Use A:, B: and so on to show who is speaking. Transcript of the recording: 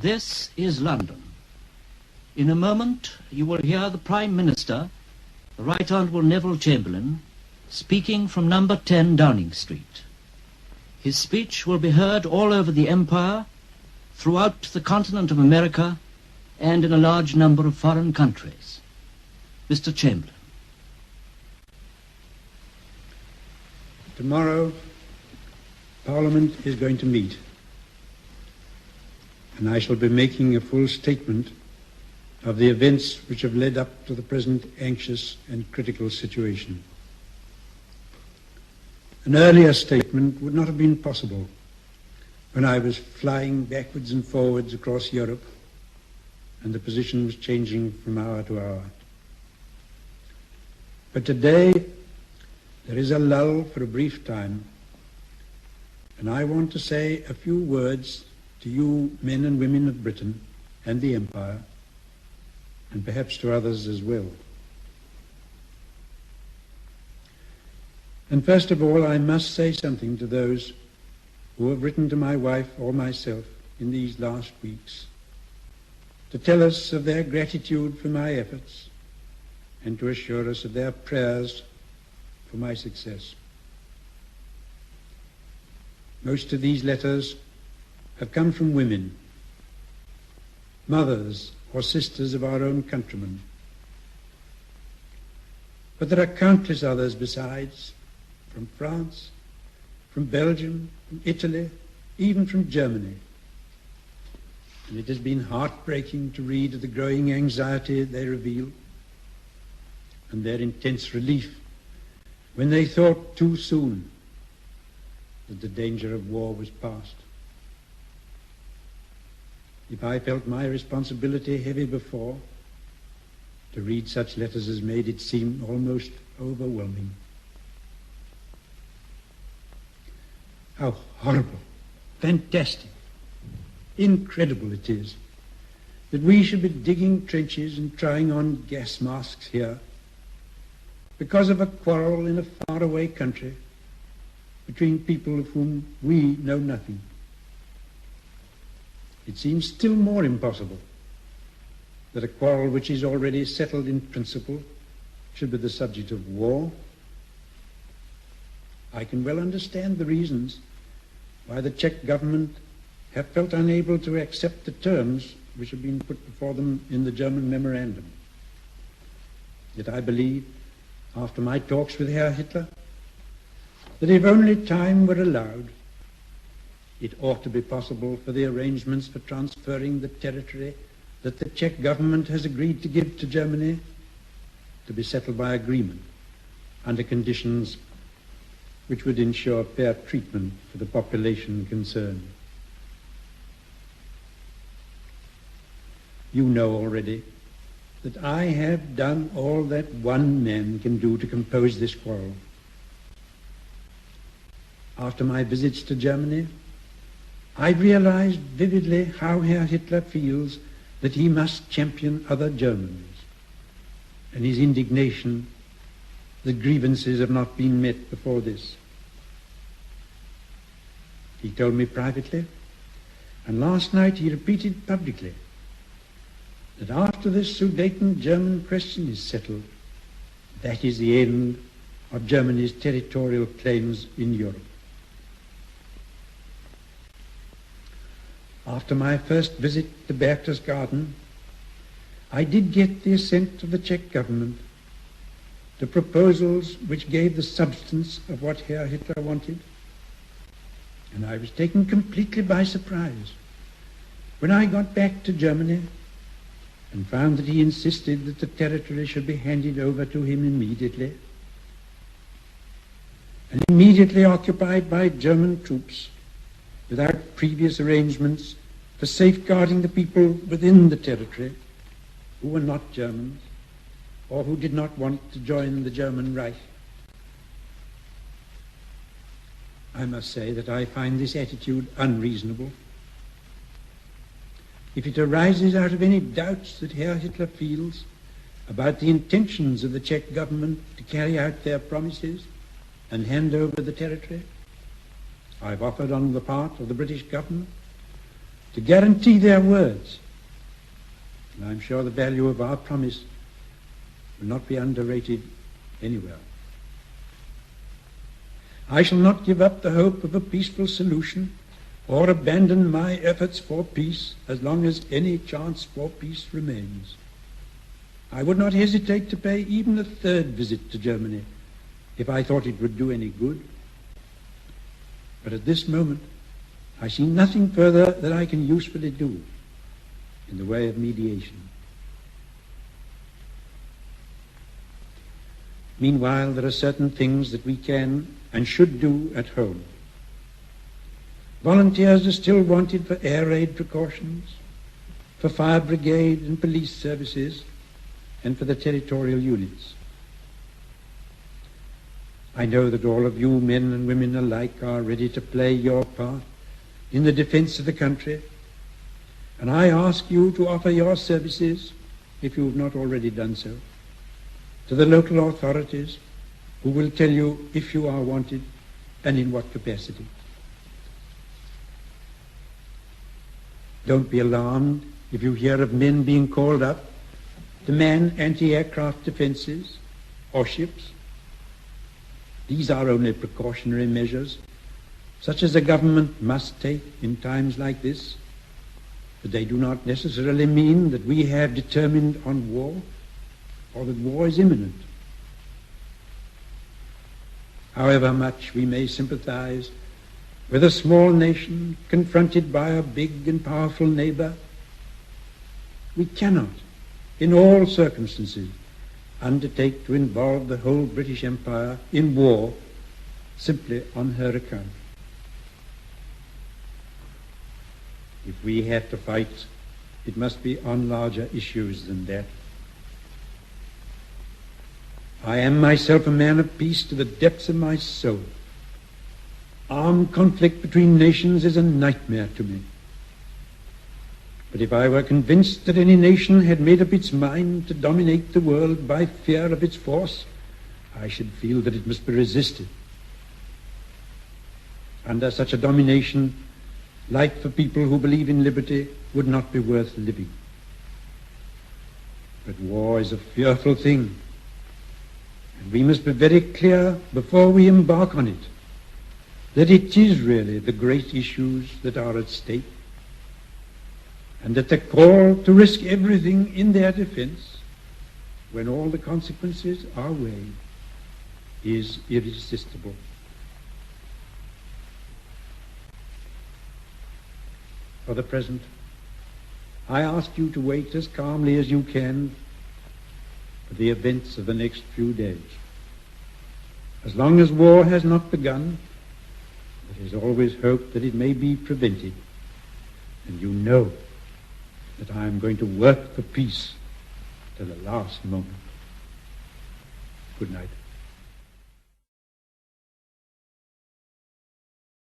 A: This is London. In a moment you will hear the Prime Minister, the Right Honourable Neville Chamberlain, speaking from number 10 Downing Street. His speech will be heard all over the Empire, throughout the continent of America, and in a large number of foreign countries. Mr. Chamberlain.
B: Tomorrow, Parliament is going to meet, and I shall be making a full statement of the events which have led up to the present anxious and critical situation. An earlier statement would not have been possible when I was flying backwards and forwards across Europe and the position was changing from hour to hour. But today, there is a lull for a brief time, and I want to say a few words to you men and women of Britain and the Empire, and perhaps to others as well. And first of all, I must say something to those who have written to my wife or myself in these last weeks to tell us of their gratitude for my efforts and to assure us of their prayers for my success. Most of these letters have come from women, mothers or sisters of our own countrymen. But there are countless others besides, from France, from Belgium, from Italy, even from Germany. And it has been heartbreaking to read of the growing anxiety they reveal and their intense relief when they thought too soon that the danger of war was past. If I felt my responsibility heavy before, to read such letters has made it seem almost overwhelming. How horrible, fantastic, incredible it is that we should be digging trenches and trying on gas masks here because of a quarrel in a faraway country between people of whom we know nothing. It seems still more impossible that a quarrel which is already settled in principle should be the subject of war. I can well understand the reasons why the Czech government have felt unable to accept the terms which have been put before them in the German memorandum. Yet I believe, after my talks with Herr Hitler, that if only time were allowed, it ought to be possible for the arrangements for transferring the territory that the Czech government has agreed to give to Germany to be settled by agreement under conditions which would ensure fair treatment for the population concerned. You know already that I have done all that one man can do to compose this quarrel. After my visits to Germany, I realized vividly how Herr Hitler feels that he must champion other Germans, and his indignation that grievances have not been met before this. He told me privately, and last night he repeated publicly, that after this Sudeten German question is settled, that is the end of Germany's territorial claims in Europe. After my first visit to Berchtesgaden, I did get the assent of the Czech government to proposals which gave the substance of what Herr Hitler wanted, and I was taken completely by surprise when I got back to Germany and found that he insisted that the territory should be handed over to him immediately, and immediately occupied by German troops without previous arrangements for safeguarding the people within the territory who were not Germans or who did not want to join the German Reich. I must say that I find this attitude unreasonable. If it arises out of any doubts that Herr Hitler feels about the intentions of the Czech government to carry out their promises and hand over the territory, I've offered on the part of the British government to guarantee their words. And I'm sure the value of our promise will not be underrated anywhere. I shall not give up the hope of a peaceful solution or abandon my efforts for peace as long as any chance for peace remains. I would not hesitate to pay even a third visit to Germany if I thought it would do any good. But at this moment, I see nothing further that I can usefully do in the way of mediation. Meanwhile, there are certain things that we can and should do at home. Volunteers are still wanted for air raid precautions, for fire brigade and police services, and for the territorial units. I know that all of you, men and women alike, are ready to play your part in the defense of the country, and I ask you to offer your services, if you have not already done so, to the local authorities, who will tell you if you are wanted and in what capacity. Don't be alarmed if you hear of men being called up to man anti-aircraft defenses or ships. These are only precautionary measures, such as a government must take in times like this, but they do not necessarily mean that we have determined on war or that war is imminent. However much we may sympathize with a small nation confronted by a big and powerful neighbor, we cannot, in all circumstances, undertake to involve the whole British Empire in war simply on her account. If we have to fight, it must be on larger issues than that. I am myself a man of peace to the depths of my soul. Armed conflict between nations is a nightmare to me. But if I were convinced that any nation had made up its mind to dominate the world by fear of its force, I should feel that it must be resisted. Under such a domination, life for people who believe in liberty would not be worth living. But war is a fearful thing, and we must be very clear before we embark on it that it is really the great issues that are at stake, and that the call to risk everything in their defense, when all the consequences are weighed, is irresistible. For the present, I ask you to wait as calmly as you can for the events of the next few days. As long as war has not begun, there is always hope that it may be prevented. And you know that I am going to work for peace to the last moment. Good night.